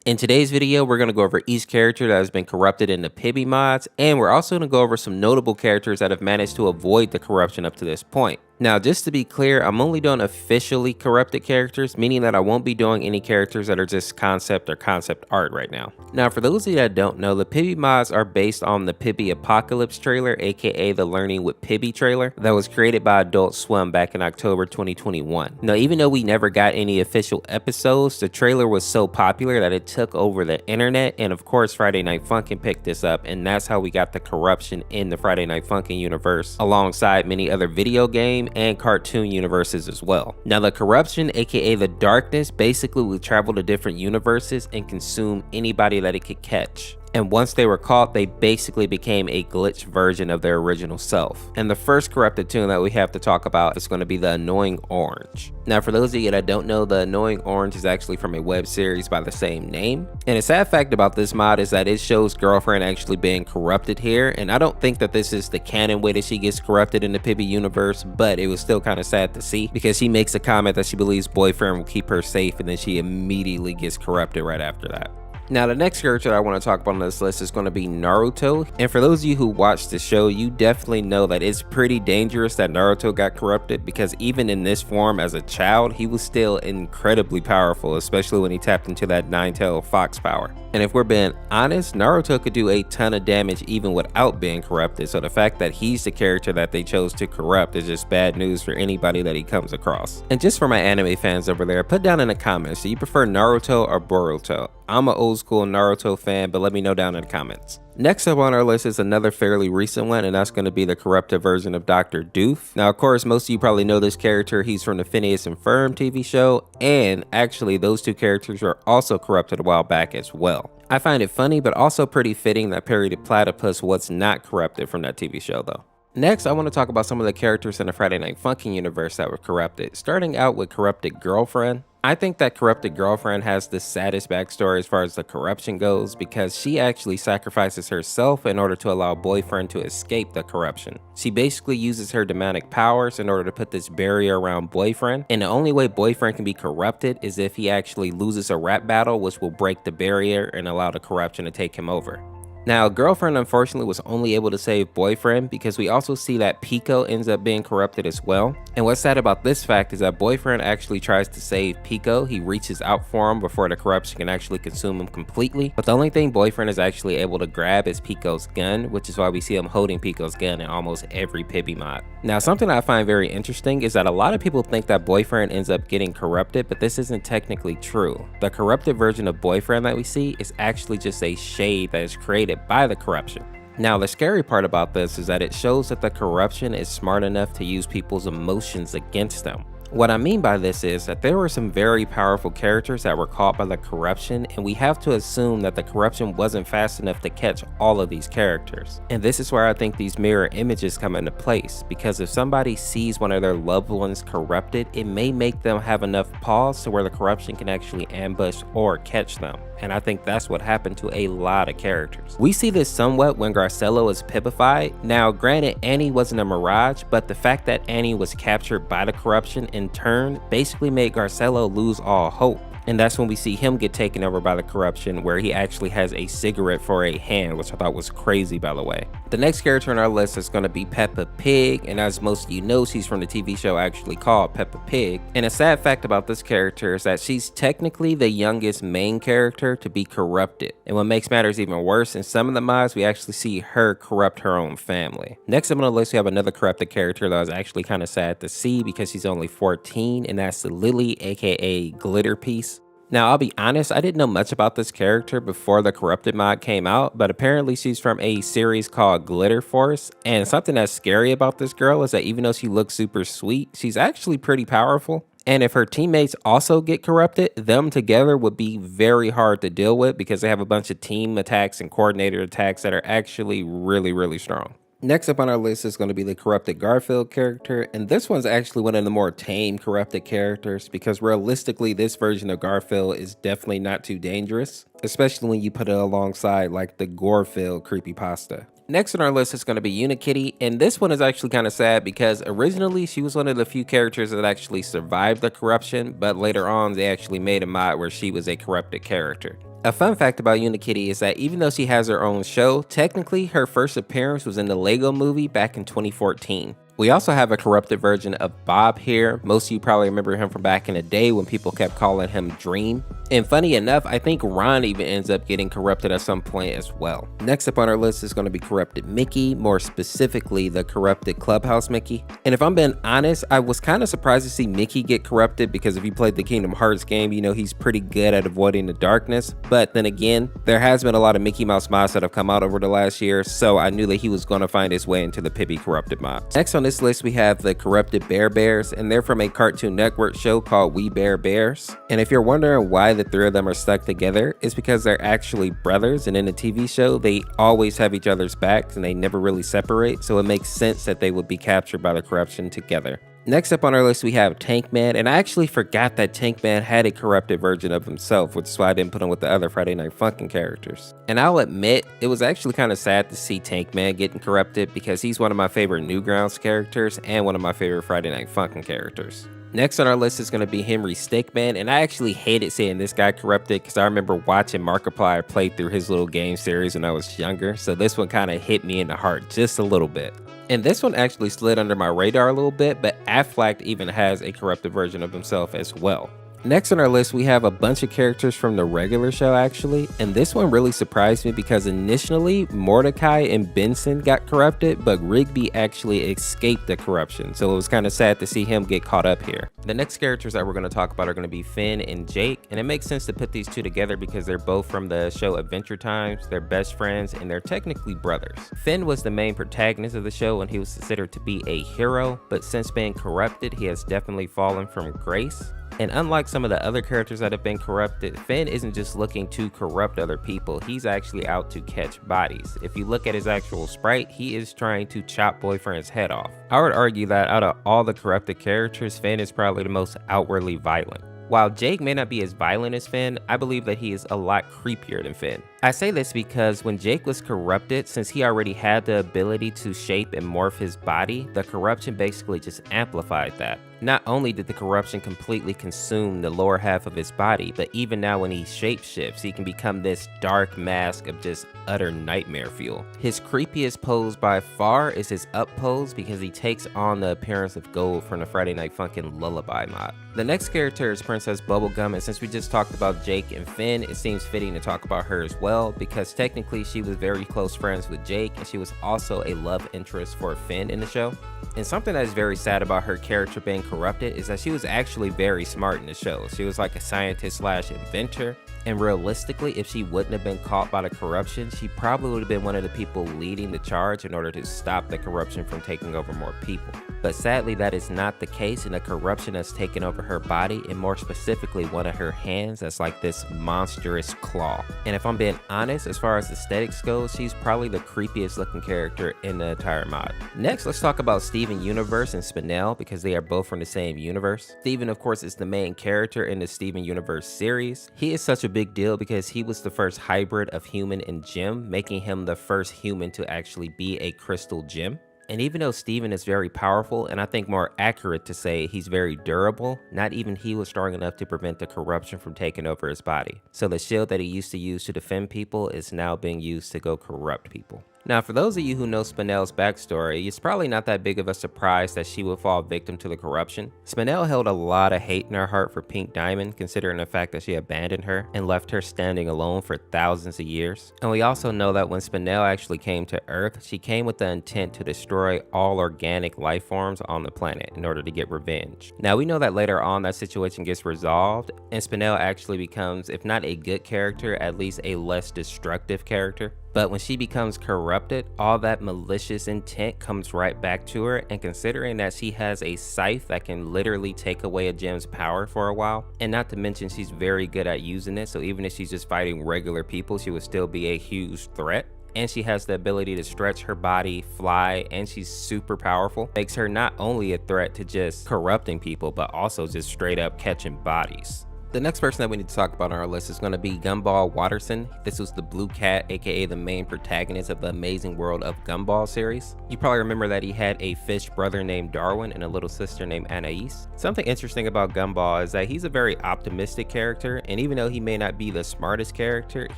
In today's video, we're going to go over each character that has been corrupted in the Pibby mods, and we're also going to go over some notable characters that have managed to avoid the corruption up to this point. Now, just to be clear, I'm only doing officially corrupted characters, meaning that I won't be doing any characters that are just concept or concept art right now. Now, for those of you that don't know, the Pibby mods are based on the Pibby Apocalypse trailer, aka the Learning with Pibby trailer, that was created by Adult Swim back in October 2021. Now, even though we never got any official episodes, the trailer was so popular that it took over the internet, and of course, Friday Night Funkin' picked this up, and that's how we got the corruption in the Friday Night Funkin' universe, alongside many other video game and cartoon universes as well. Now, the corruption, aka the darkness, basically would travel to different universes and consume anybody that it could catch. And once they were caught, they basically became a glitched version of their original self. And the first corrupted tune that we have to talk about is going to be the Annoying Orange. Now, for those of you that don't know, the Annoying Orange is actually from a web series by the same name. And a sad fact about this mod is that it shows Girlfriend actually being corrupted here. And I don't think that this is the canon way that she gets corrupted in the Pibby universe, but it was still kind of sad to see because she makes a comment that she believes Boyfriend will keep her safe, and then she immediately gets corrupted right after that. Now, the next character that I want to talk about on this list is going to be Naruto. And for those of you who watched the show, you definitely know that it's pretty dangerous that Naruto got corrupted, because even in this form as a child, he was still incredibly powerful, especially when he tapped into that nine-tailed fox power. And if we're being honest, Naruto could do a ton of damage even without being corrupted. So the fact that he's the character that they chose to corrupt is just bad news for anybody that he comes across. And just for my anime fans over there, put down in the comments, do you prefer Naruto or Boruto? I'm an old school Naruto fan, but let me know down in the comments. Next up on our list is another fairly recent one, and that's going to be the corrupted version of Dr. Doof. Now, of course, most of you probably know this character. He's from the Phineas and Ferb TV show, and actually those two characters were also corrupted a while back as well. I find it funny, but also pretty fitting that Perry the Platypus was not corrupted from that TV show though. Next, I want to talk about some of the characters in the Friday Night Funkin' universe that were corrupted, starting out with Corrupted Girlfriend. I think that Corrupted Girlfriend has the saddest backstory as far as the corruption goes, because she actually sacrifices herself in order to allow Boyfriend to escape the corruption. She basically uses her demonic powers in order to put this barrier around Boyfriend, and the only way Boyfriend can be corrupted is if he actually loses a rap battle, which will break the barrier and allow the corruption to take him over. Now, Girlfriend unfortunately was only able to save Boyfriend, because we also see that Pico ends up being corrupted as well. And what's sad about this fact is that Boyfriend actually tries to save Pico. He reaches out for him before the corruption can actually consume him completely. But the only thing Boyfriend is actually able to grab is Pico's gun, which is why we see him holding Pico's gun in almost every Pibby mod. Now, something I find very interesting is that a lot of people think that Boyfriend ends up getting corrupted, but this isn't technically true. The corrupted version of Boyfriend that we see is actually just a shade that is created by the corruption. Now, the scary part about this is that it shows that the corruption is smart enough to use people's emotions against them. What I mean by this is that there were some very powerful characters that were caught by the corruption, and we have to assume that the corruption wasn't fast enough to catch all of these characters. And this is where I think these mirror images come into place, because if somebody sees one of their loved ones corrupted, it may make them have enough pause to where the corruption can actually ambush or catch them. And I think that's what happened to a lot of characters. We see this somewhat when Garcello is pipified. Now, granted, Annie wasn't a mirage, but the fact that Annie was captured by the corruption in turn basically made Garcello lose all hope. And that's when we see him get taken over by the corruption, where he actually has a cigarette for a hand, which I thought was crazy, by the way. The next character on our list is going to be Peppa Pig, and as most of you know, she's from the TV show actually called Peppa Pig. And a sad fact about this character is that she's technically the youngest main character to be corrupted. And what makes matters even worse, in some of the mods, we actually see her corrupt her own family. Next up on the list, we have another corrupted character that I was actually kind of sad to see, because she's only 14, and that's Lily, aka Glitter Piece. Now, I'll be honest, I didn't know much about this character before the corrupted mod came out, but apparently she's from a series called Glitter Force, and something that's scary about this girl is that even though she looks super sweet, she's actually pretty powerful. And if her teammates also get corrupted, them together would be very hard to deal with, because they have a bunch of team attacks and coordinated attacks that are actually really strong. Next up on our list is going to be the corrupted Gorefield character, and this one's actually one of the more tame corrupted characters, because realistically this version of Gorefield is definitely not too dangerous, especially when you put it alongside like the Gorefield creepypasta. Next on our list is going to be Unikitty, and this one is actually kind of sad because originally she was one of the few characters that actually survived the corruption, but later on they actually made a mod where she was a corrupted character. A fun fact about Unikitty is that even though she has her own show, technically her first appearance was in the Lego movie back in 2014. We also have a corrupted version of Bob here. Most of you probably remember him from back in the day when people kept calling him Dream. And funny enough, I think Ron even ends up getting corrupted at some point as well. Next up on our list is going to be corrupted Mickey, more specifically the corrupted Clubhouse Mickey. And if I'm being honest, I was kind of surprised to see Mickey get corrupted because if you played the Kingdom Hearts game, you know he's pretty good at avoiding the darkness. But then again, there has been a lot of Mickey Mouse mods that have come out over the last year, so I knew that he was going to find his way into the Pibby corrupted mods. Next on this list, we have the corrupted Bear Bears, and they're from a Cartoon Network show called We Bear Bears. And if you're wondering why the three of them are stuck together, it's because they're actually brothers, and in the TV show, they always have each other's backs and they never really separate, so it makes sense that they would be captured by the corruption together. Next up on our list, we have Tank Man, and I actually forgot that Tank Man had a corrupted version of himself, which is why I didn't put him with the other Friday Night Funkin' characters. And I'll admit, it was actually kind of sad to see Tank Man getting corrupted because he's one of my favorite Newgrounds characters and one of my favorite Friday Night Funkin' characters. Next on our list is going to be Henry Stickman, and I actually hated seeing this guy corrupted because I remember watching Markiplier play through his little game series when I was younger, so this one kind of hit me in the heart just a little bit. And this one actually slid under my radar a little bit, but Affleck even has a corrupted version of himself as well. Next on our list, we have a bunch of characters from the regular show actually, and this one really surprised me because initially Mordecai and Benson got corrupted, but Rigby actually escaped the corruption, so it was kind of sad to see him get caught up here. The next characters that we're going to talk about are going to be Finn and Jake, and it makes sense to put these two together because they're both from the show Adventure Times, they're best friends, and they're technically brothers. Finn was the main protagonist of the show and he was considered to be a hero, but since being corrupted, he has definitely fallen from grace. And unlike some of the other characters that have been corrupted, Finn isn't just looking to corrupt other people, he's actually out to catch bodies. If you look at his actual sprite, he is trying to chop Boyfriend's head off. I would argue that out of all the corrupted characters, Finn is probably the most outwardly violent. While Jake may not be as violent as Finn, I believe that he is a lot creepier than Finn. I say this because when Jake was corrupted, since he already had the ability to shape and morph his body, the corruption basically just amplified that. Not only did the corruption completely consume the lower half of his body, but even now when he shapeshifts, he can become this dark mask of just utter nightmare fuel. His creepiest pose by far is his up pose because he takes on the appearance of Gold from the Friday Night Funkin' Lullaby mod. The next character is Princess Bubblegum, and since we just talked about Jake and Finn, it seems fitting to talk about her as well because technically she was very close friends with Jake and she was also a love interest for Finn in the show. And something that is very sad about her character being corrupted is that she was actually very smart in the show. She was like a scientist slash inventor, and realistically, if she wouldn't have been caught by the corruption, she probably would have been one of the people leading the charge in order to stop the corruption from taking over more people. But sadly, that is not the case, and the corruption has taken over her body, and more specifically one of her hands that's like this monstrous claw. And if I'm being honest, as far as aesthetics goes, she's probably the creepiest looking character in the entire mod. Next, let's talk about Steven Universe and Spinel because they are both from the same universe. Steven, of course, is the main character in the Steven Universe series. He is such a big deal because he was the first hybrid of human and gem, making him the first human to actually be a crystal gem. And even though Steven is very powerful, and I think more accurate to say he's very durable, not even he was strong enough to prevent the corruption from taking over his body. So the shield that he used to use to defend people is now being used to go corrupt people. Now, for those of you who know Spinel's backstory, it's probably not that big of a surprise that she would fall victim to the corruption. Spinel held a lot of hate in her heart for Pink Diamond, considering the fact that she abandoned her and left her standing alone for thousands of years. And we also know that when Spinel actually came to Earth, she came with the intent to destroy all organic life forms on the planet in order to get revenge. Now, we know that later on that situation gets resolved, and Spinel actually becomes, if not a good character, at least a less destructive character. But when she becomes corrupted, all that malicious intent comes right back to her, and considering that she has a scythe that can literally take away a gem's power for a while, and not to mention she's very good at using it, so even if she's just fighting regular people, she would still be a huge threat. And she has the ability to stretch her body, fly, and she's super powerful. Makes her not only a threat to just corrupting people, but also just straight up catching bodies. The next person that we need to talk about on our list is going to be Gumball Watterson. This was the blue cat, aka the main protagonist of the Amazing World of Gumball series. You probably remember that he had a fish brother named Darwin and a little sister named Anais. Something interesting about Gumball is that he's a very optimistic character, and even though he may not be the smartest character,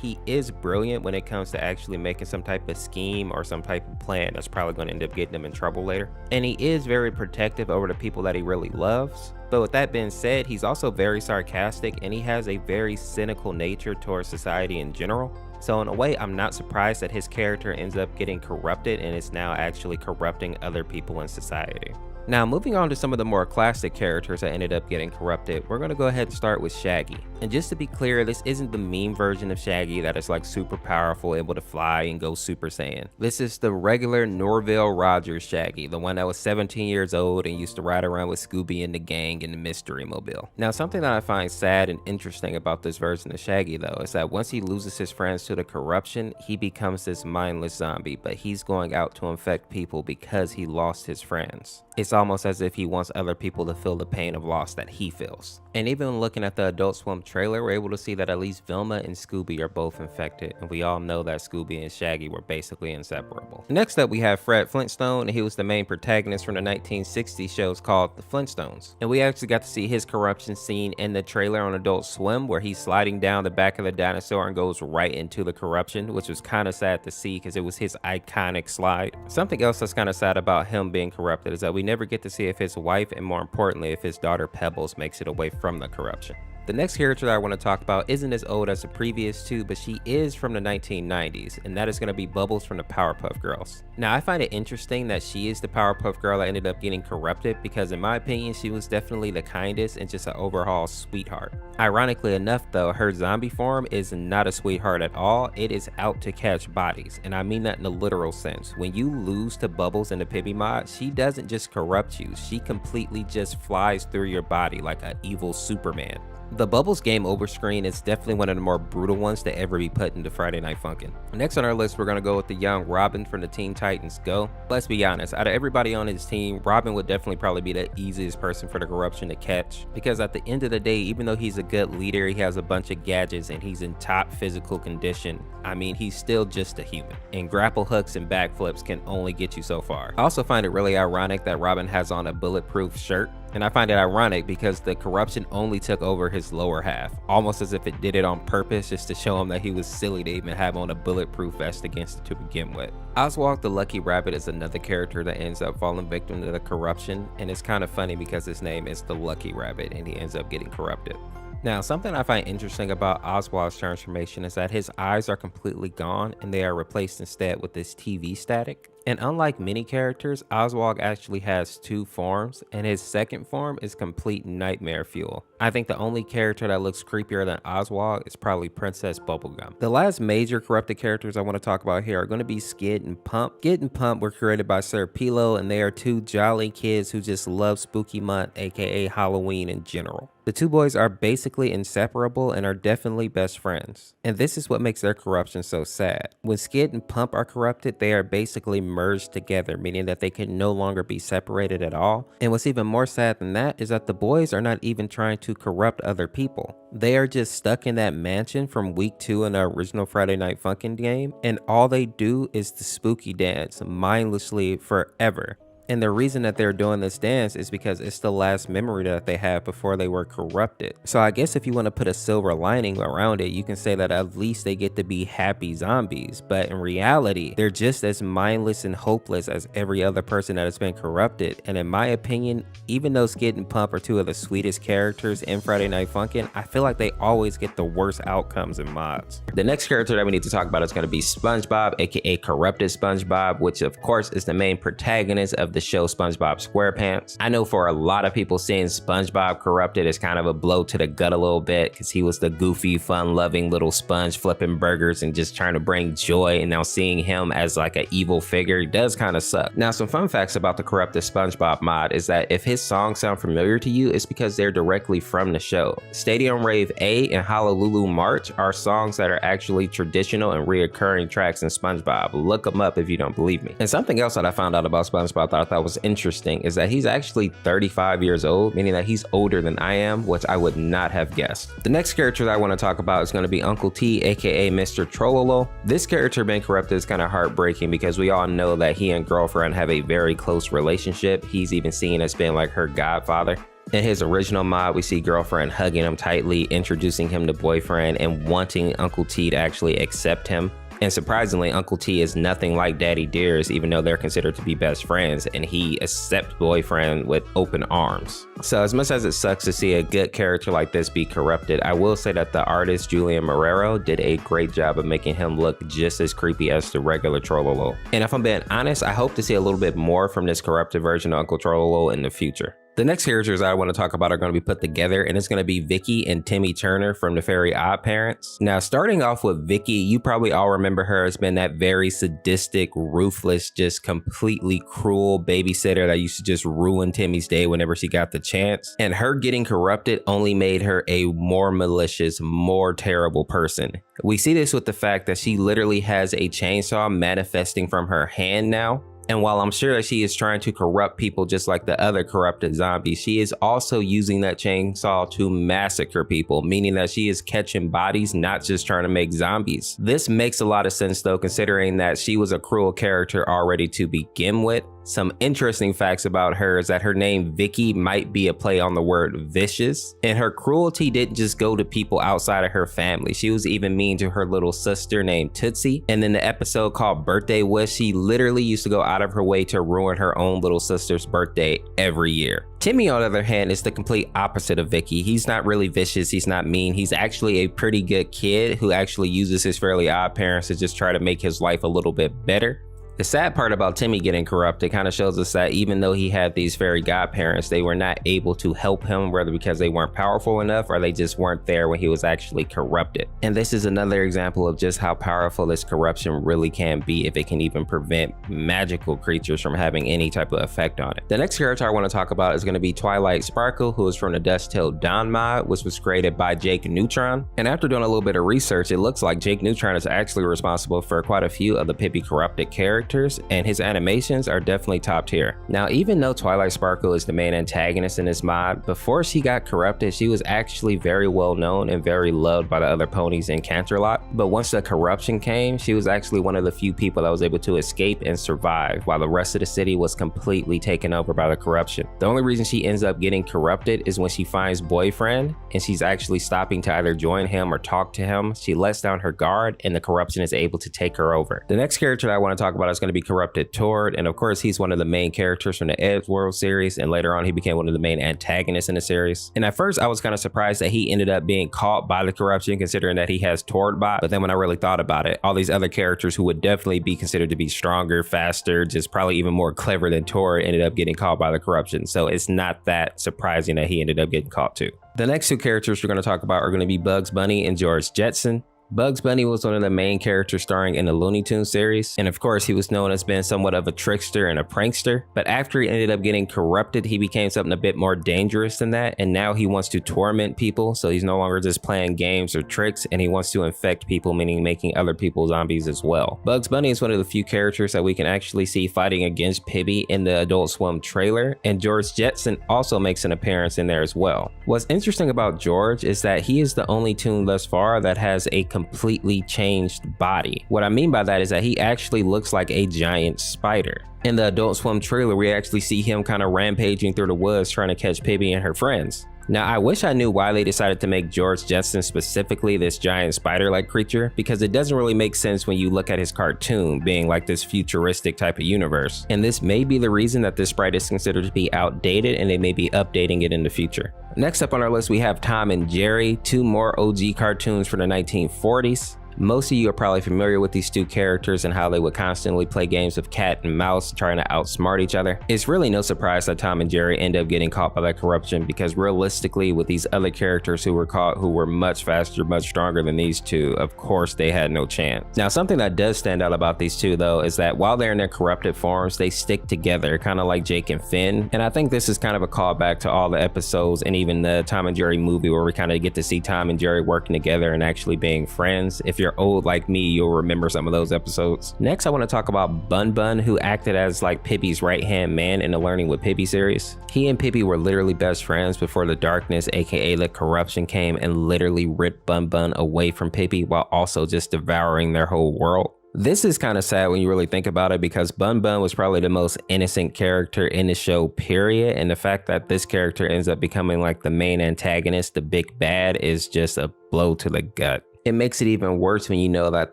he is brilliant when it comes to actually making some type of scheme or some type of plan that's probably going to end up getting him in trouble later. And he is very protective over the people that he really loves. But with that being said, he's also very sarcastic and he has a very cynical nature towards society in general. So in a way, I'm not surprised that his character ends up getting corrupted and is now actually corrupting other people in society. Now, moving on to some of the more classic characters that ended up getting corrupted, we're going to go ahead and start with Shaggy. And just to be clear, this isn't the meme version of Shaggy that is like super powerful, able to fly and go Super Saiyan. This is the regular Norville Rogers Shaggy, the one that was 17 years old and used to ride around with Scooby and the gang in the Mystery Mobile. Now, something that I find sad and interesting about this version of Shaggy though, is that once he loses his friends to the corruption, he becomes this mindless zombie, but he's going out to infect people because he lost his friends. It's almost as if he wants other people to feel the pain of loss that he feels. And even looking at the Adult Swim trailer, we're able to see that at least Velma and Scooby are both infected, and we all know that Scooby and Shaggy were basically inseparable. Next up, we have Fred Flintstone, and he was the main protagonist from the 1960s shows called The Flintstones. And we actually got to see his corruption scene in the trailer on Adult Swim, where he's sliding down the back of the dinosaur and goes right into the corruption, which was kind of sad to see because it was his iconic slide. Something else that's kind of sad about him being corrupted is that we never get to see if his wife, and more importantly, if his daughter Pebbles makes it away from the corruption. The next character that I want to talk about isn't as old as the previous two, but she is from the 1990s, and that is going to be Bubbles from the Powerpuff Girls. Now, I find it interesting that she is the Powerpuff Girl that ended up getting corrupted because in my opinion, she was definitely the kindest and just an overall sweetheart. Ironically enough though, her zombie form is not a sweetheart at all. It is out to catch bodies, and I mean that in a literal sense. When you lose to Bubbles in the Pibby mod, she doesn't just corrupt you, she completely just flies through your body like an evil Superman. The Bubbles game over screen is definitely one of the more brutal ones to ever be put into Friday Night Funkin'. Next on our list, we're going to go with the young Robin from the Teen Titans Go. Let's be honest, out of everybody on his team, Robin would definitely probably be the easiest person for the corruption to catch, because at the end of the day, even though he's a good leader, he has a bunch of gadgets and he's in top physical condition, I mean, he's still just a human, and grapple hooks and backflips can only get you so far. I also find it really ironic that Robin has on a bulletproof shirt, and I find it ironic because the corruption only took over his lower half, almost as if it did it on purpose just to show him that he was silly to even have on a bulletproof vest against it to begin with. Oswald the Lucky Rabbit is another character that ends up falling victim to the corruption, and it's kind of funny because his name is the Lucky Rabbit and he ends up getting corrupted. Now, something I find interesting about Oswald's transformation is that his eyes are completely gone and they are replaced instead with this TV static. And unlike many characters, Oswald actually has two forms, and his second form is complete nightmare fuel. I think the only character that looks creepier than Oswald is probably Princess Bubblegum. The last major corrupted characters I want to talk about here are going to be Skid and Pump. Skid and Pump were created by Sir Pilo, and they are two jolly kids who just love Spooky Month, aka Halloween in general. The two boys are basically inseparable and are definitely best friends. And this is what makes their corruption so sad. When Skid and Pump are corrupted, they are basically merged together, meaning that they can no longer be separated at all. And what's even more sad than that is that the boys are not even trying to corrupt other people. They are just stuck in that mansion from week 2 in the original Friday Night Funkin' game, and all they do is the spooky dance mindlessly forever. And the reason that they're doing this dance is because it's the last memory that they have before they were corrupted. So I guess if you want to put a silver lining around it, you can say that at least they get to be happy zombies. But in reality, they're just as mindless and hopeless as every other person that has been corrupted. And in my opinion, even though Skid and Pump are two of the sweetest characters in Friday Night Funkin', I feel like they always get the worst outcomes in mods. The next character that we need to talk about is going to be SpongeBob, aka Corrupted SpongeBob, which of course is the main protagonist of the show SpongeBob SquarePants. I know for a lot of people, seeing SpongeBob corrupted is kind of a blow to the gut a little bit because he was the goofy, fun-loving little sponge flipping burgers and just trying to bring joy, and now seeing him as like an evil figure does kind of suck. Now, some fun facts about the corrupted SpongeBob mod is that if his songs sound familiar to you, it's because they're directly from the show. Stadium Rave A and Honolulu March are songs that are actually traditional and reoccurring tracks in SpongeBob. Look them up if you don't believe me. And something else that I found out about SpongeBob that I thought was interesting is that he's actually 35 years old, meaning that he's older than I am, which I would not have guessed. The next character that I want to talk about is going to be Uncle T, aka Mr. Trollolo. This character being corrupted is kind of heartbreaking because we all know that he and girlfriend have a very close relationship. He's even seen as being like her godfather. In his original mod, we see girlfriend hugging him tightly, introducing him to boyfriend, and wanting Uncle T to actually accept him. And surprisingly, Uncle T is nothing like Daddy Dearest, even though they're considered to be best friends, and he accepts boyfriend with open arms. So as much as it sucks to see a good character like this be corrupted, I will say that the artist Julian Marrero did a great job of making him look just as creepy as the regular Trollolo. And if I'm being honest, I hope to see a little bit more from this corrupted version of Uncle Trollolo in the future. The next characters I want to talk about are going to be put together, and it's going to be Vicky and Timmy Turner from the Very Odd Parents. Now, starting off with Vicky, you probably all remember her as being that very sadistic, ruthless, just completely cruel babysitter that used to just ruin Timmy's day whenever she got the chance. And her getting corrupted only made her a more malicious, more terrible person. We see this with the fact that she literally has a chainsaw manifesting from her hand now. And while I'm sure that she is trying to corrupt people just like the other corrupted zombies, she is also using that chainsaw to massacre people, meaning that she is catching bodies, not just trying to make zombies. This makes a lot of sense though, considering that she was a cruel character already to begin with. Some interesting facts about her is that her name Vicky might be a play on the word vicious, and her cruelty didn't just go to people outside of her family. She was even mean to her little sister named Tootsie, and in the episode called Birthday Wish, she literally used to go out of her way to ruin her own little sister's birthday every year. Timmy, on the other hand, is the complete opposite of Vicky. He's not really vicious, he's not mean, he's actually a pretty good kid who actually uses his Fairly Odd Parents to just try to make his life a little bit better. The sad part about Timmy getting corrupted kind of shows us that even though he had these fairy godparents, they were not able to help him, whether because they weren't powerful enough or they just weren't there when he was actually corrupted. And this is another example of just how powerful this corruption really can be if it can even prevent magical creatures from having any type of effect on it. The next character I want to talk about is going to be Twilight Sparkle, who is from the Dust Till Dawn mod, which was created by Jake Neutron. And after doing a little bit of research, it looks like Jake Neutron is actually responsible for quite a few of the Pibby corrupted characters, and his animations are definitely top tier. Now, even though Twilight Sparkle is the main antagonist in this mod, before she got corrupted, she was actually very well known and very loved by the other ponies in Canterlot. But once the corruption came, she was actually one of the few people that was able to escape and survive, while the rest of the city was completely taken over by the corruption. The only reason she ends up getting corrupted is when she finds boyfriend, and she's actually stopping to either join him or talk to him. She lets down her guard, and the corruption is able to take her over. The next character that I want to talk about is going to be Corrupted Tord, and of course he's one of the main characters from the Edgeworld series, and later on he became one of the main antagonists in the series. And at first I was kind of surprised that he ended up being caught by the corruption, considering that he has Tordbot. But then when I really thought about it, all these other characters who would definitely be considered to be stronger, faster, just probably even more clever than Tord ended up getting caught by the corruption. So it's not that surprising that he ended up getting caught too. The next two characters we're going to talk about are going to be Bugs Bunny and George Jetson. Bugs Bunny was one of the main characters starring in the Looney Tunes series, and of course he was known as being somewhat of a trickster and a prankster, but after he ended up getting corrupted, he became something a bit more dangerous than that, and now he wants to torment people, so he's no longer just playing games or tricks, and he wants to infect people, meaning making other people zombies as well. Bugs Bunny is one of the few characters that we can actually see fighting against Pibby in the Adult Swim trailer, and George Jetson also makes an appearance in there as well. What's interesting about George is that he is the only toon thus far that has a completely changed body. What I mean by that is that he actually looks like a giant spider. In the Adult Swim trailer, we actually see him kind of rampaging through the woods trying to catch Pibby and her friends. Now, I wish I knew why they decided to make George Jetson specifically this giant spider-like creature, because it doesn't really make sense when you look at his cartoon being like this futuristic type of universe. And this may be the reason that this sprite is considered to be outdated, and they may be updating it in the future. Next up on our list, we have Tom and Jerry, two more OG cartoons from the 1940s. Most of you are probably familiar with these two characters and how they would constantly play games of cat and mouse trying to outsmart each other. It's really no surprise that Tom and Jerry end up getting caught by that corruption, because realistically with these other characters who were caught who were much faster, much stronger than these two, of course they had no chance. Now, something that does stand out about these two though is that while they're in their corrupted forms, they stick together, kind of like Jake and Finn. And I think this is kind of a callback to all the episodes and even the Tom and Jerry movie, where we kind of get to see Tom and Jerry working together and actually being friends. If you're you're old like me, you'll remember some of those episodes. Next, I want to talk about Bun Bun, who acted as like Pibby's right-hand man in the Learning with Pibby series. He and Pibby were literally best friends before the darkness, aka the corruption, came and literally ripped Bun Bun away from Pibby while also just devouring their whole world. This is kind of sad when you really think about it, because Bun Bun was probably the most innocent character in the show, period. And the fact that this character ends up becoming like the main antagonist, the big bad, is just a blow to the gut. It makes it even worse when you know that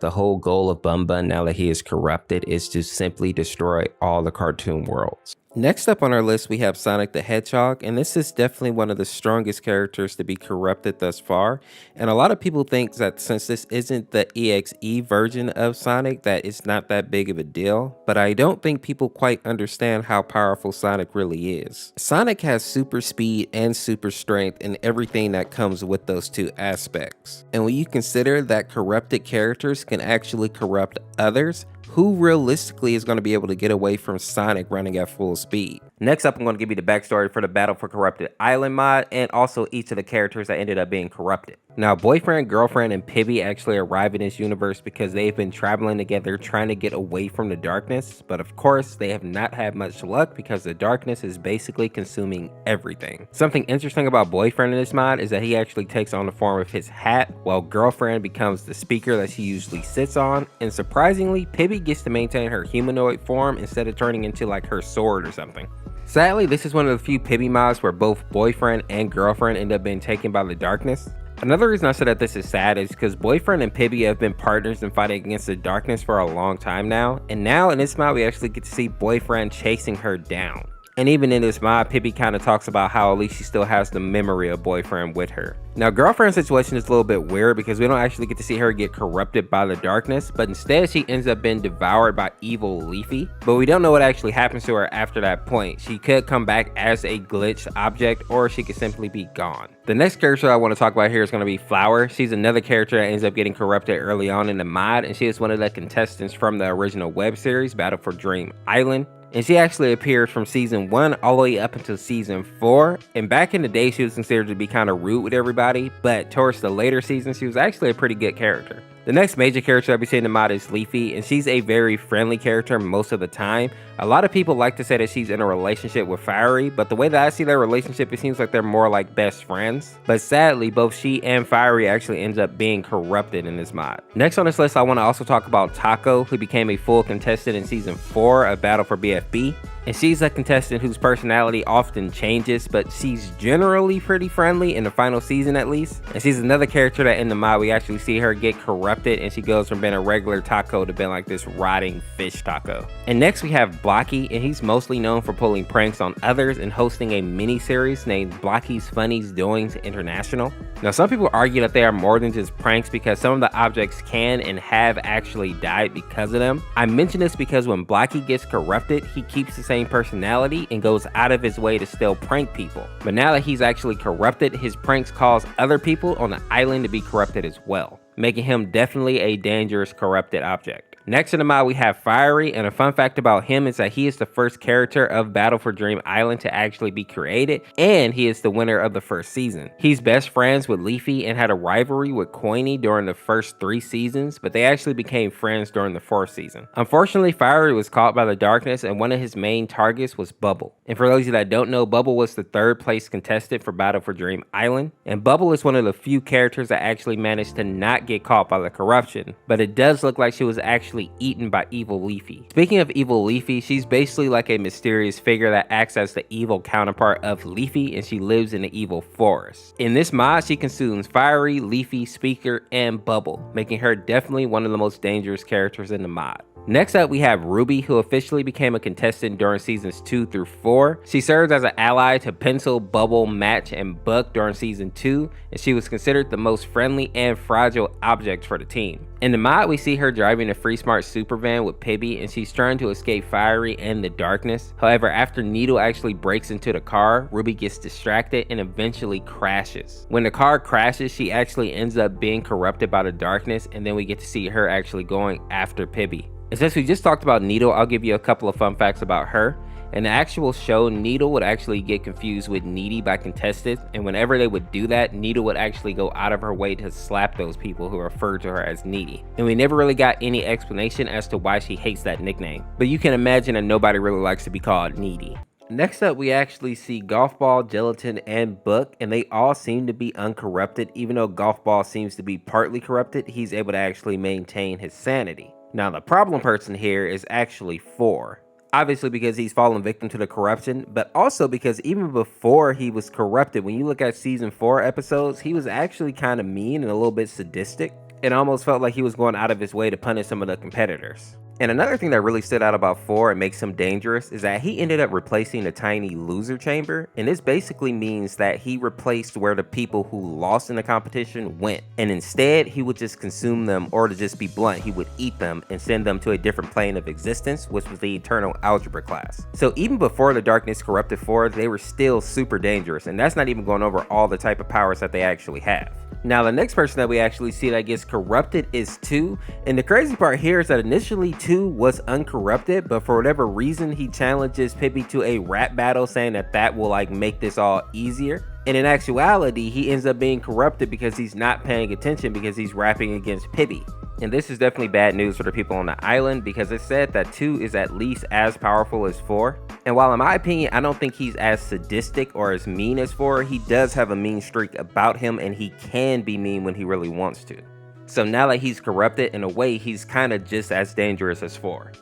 the whole goal of Bun Bun, now that he is corrupted, is to simply destroy all the cartoon worlds. Next up on our list, we have Sonic the Hedgehog, and this is definitely one of the strongest characters to be corrupted thus far. And a lot of people think that since this isn't the EXE version of Sonic, that it's not that big of a deal. But I don't think people quite understand how powerful Sonic really is. Sonic has super speed and super strength and everything that comes with those two aspects. And when you consider that corrupted characters can actually corrupt others, who realistically is going to be able to get away from Sonic running at full speed? Next up, I'm going to give you the backstory for the Battle for Corrupted Island mod, and also each of the characters that ended up being corrupted. Now, boyfriend, girlfriend, and Pibby actually arrive in this universe because they've been traveling together trying to get away from the darkness, but of course, they have not had much luck because the darkness is basically consuming everything. Something interesting about boyfriend in this mod is that he actually takes on the form of his hat, while girlfriend becomes the speaker that she usually sits on, and surprisingly, Pibby gets to maintain her humanoid form instead of turning into like her sword or something. Sadly, this is one of the few Pibby mods where both boyfriend and girlfriend end up being taken by the darkness. Another reason I said that this is sad is because boyfriend and Pibby have been partners in fighting against the darkness for a long time now, and now in this mod we actually get to see boyfriend chasing her down. And even in this mod, Pibby kind of talks about how at least she still has the memory of boyfriend with her. Now, girlfriend's situation is a little bit weird because we don't actually get to see her get corrupted by the darkness, but instead she ends up being devoured by evil Leafy. But we don't know what actually happens to her after that point. She could come back as a glitched object, or she could simply be gone. The next character I want to talk about here is going to be Flower. She's another character that ends up getting corrupted early on in the mod, and she is one of the contestants from the original web series, Battle for Dream Island. And she actually appeared from season 1 all the way up until season 4. And back in the day, she was considered to be kind of rude with everybody, but towards the later seasons, she was actually a pretty good character. The next major character I'll be seeing in the mod is Leafy, and she's a very friendly character most of the time. A lot of people like to say that she's in a relationship with Fiery, but the way that I see their relationship, it seems like they're more like best friends. But sadly, both she and Fiery actually ends up being corrupted in this mod. Next on this list, I want to also talk about Taco, who became a full contestant in season 4 of Battle for BFB. And she's a contestant whose personality often changes, but she's generally pretty friendly in the final season at least. And she's another character that in the mod we actually see her get corrupted, and she goes from being a regular taco to being like this rotting fish taco. And next we have Blocky, and he's mostly known for pulling pranks on others and hosting a mini-series named Blocky's Funnies Doings International. Now, some people argue that they are more than just pranks because some of the objects can and have actually died because of them. I mention this because when Blocky gets corrupted, he keeps the same personality and goes out of his way to still prank people. But now that he's actually corrupted, his pranks cause other people on the island to be corrupted as well, making him definitely a dangerous corrupted object. Next in the mod, we have Fiery, and a fun fact about him is that he is the first character of Battle for Dream Island to actually be created, and he is the winner of the first season. He's best friends with Leafy and had a rivalry with Coiny during the first 3 seasons, but they actually became friends during the 4th season. Unfortunately, Fiery was caught by the darkness, and one of his main targets was Bubble. And for those of you that don't know, Bubble was the 3rd place contestant for Battle for Dream Island, and Bubble is one of the few characters that actually managed to not get caught by the corruption, but it does look like she was actually eaten by evil Leafy. Speaking of evil Leafy, she's basically like a mysterious figure that acts as the evil counterpart of Leafy, and she lives in the evil forest. In this mod, she consumes Fiery, Leafy, Speaker, and Bubble, making her definitely one of the most dangerous characters in the mod. Next up, we have Ruby, who officially became a contestant during seasons 2 through 4. She served as an ally to Pencil, Bubble, Match, and Buck during season 2, and she was considered the most friendly and fragile object for the team. In the mod, we see her driving a Free Smart super van with Pibby, and she's trying to escape Fiery and the darkness. However, after Needle actually breaks into the car, Ruby gets distracted and eventually crashes. When the car crashes, she actually ends up being corrupted by the darkness, and then we get to see her actually going after Pibby. And since we just talked about Needle, I'll give you a couple of fun facts about her. In the actual show, Needle would actually get confused with Needy by contestants, and whenever they would do that, Needle would actually go out of her way to slap those people who referred to her as Needy. And we never really got any explanation as to why she hates that nickname, but you can imagine that nobody really likes to be called Needy. Next up, we actually see Golf Ball, Gelatin, and Book, and they all seem to be uncorrupted. Even though Golf Ball seems to be partly corrupted, he's able to actually maintain his sanity. Now, the problem person here is actually 4. Obviously because he's fallen victim to the corruption, but also because even before he was corrupted, when you look at season 4 episodes, he was actually kind of mean and a little bit sadistic. It almost felt like he was going out of his way to punish some of the competitors. And another thing that really stood out about 4 and makes him dangerous is that he ended up replacing the tiny loser chamber, and this basically means that he replaced where the people who lost in the competition went, and instead he would just consume them, or to just be blunt, he would eat them and send them to a different plane of existence, which was the eternal algebra class. So even before the darkness corrupted 4, they were still super dangerous, and that's not even going over all the type of powers that they actually have. Now, the next person that we actually see that gets corrupted is 2, and the crazy part here is that initially 2 was uncorrupted, but for whatever reason he challenges Pibby to a rap battle, saying that will like make this all easier. And in actuality, he ends up being corrupted because he's not paying attention because he's rapping against Pibby. And this is definitely bad news for the people on the island because it's said that 2 is at least as powerful as 4. And while in my opinion, I don't think he's as sadistic or as mean as 4, he does have a mean streak about him and he can be mean when he really wants to. So now that he's corrupted, in a way, he's kind of just as dangerous as 4.